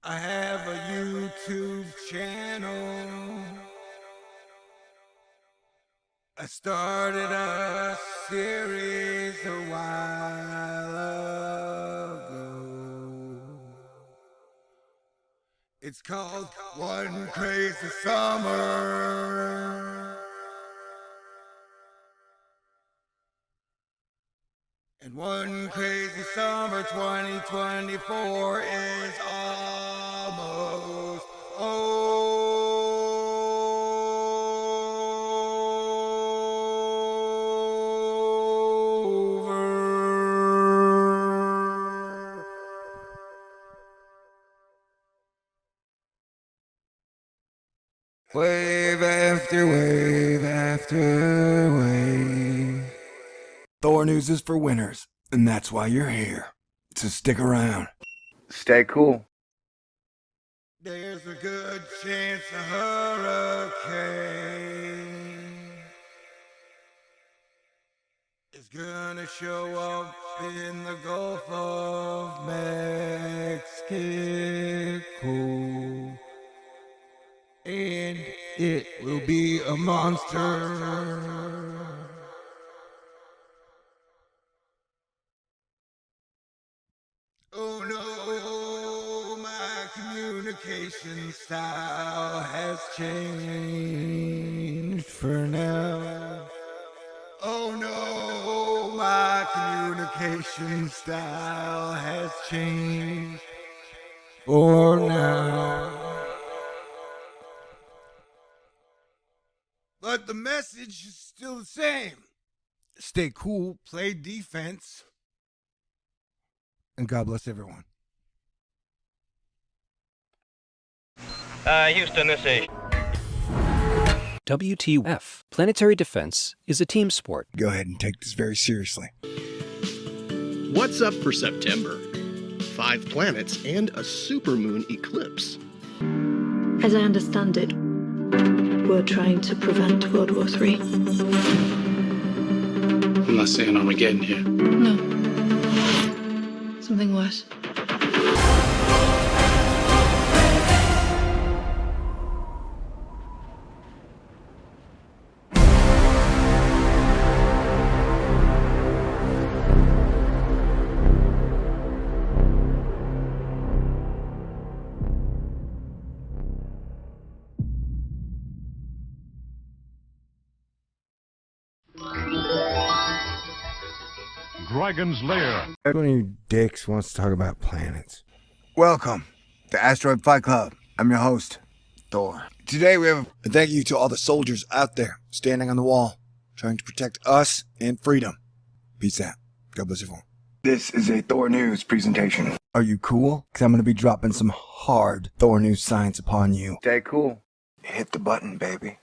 I have a YouTube channel. I started a series a while ago. It's called One Crazy Summer. And one crazy summer 2024 is almost over. Wave after wave after wave. Thor News is for winners, and that's why you're here. So stick around. Stay cool. There's a good chance a hurricane is gonna show up in the Gulf of Mexico, and it will be a monster. Oh no, my communication style has changed for now. Oh no, my communication style has changed for now. But the message is still the same. Stay cool, play defense, and God bless everyone. Houston, this is... WTF. Planetary defense is a team sport. Go ahead and take this very seriously. What's up for September? 5 planets and a supermoon eclipse. As I understand it, we're trying to prevent World War III. I'm not saying Armageddon here. No. Something worse. Dragon's Lair. One of you dicks wants to talk about planets. Welcome to Asteroid Fight Club. I'm your host, Thor. Today we have a thank you to all the soldiers out there standing on the wall, trying to protect us and freedom. Peace out. God bless everyone. This is a Thor News presentation. Are you cool? Because I'm going to be dropping some hard Thor News science upon you. Stay cool. Hit the button, baby.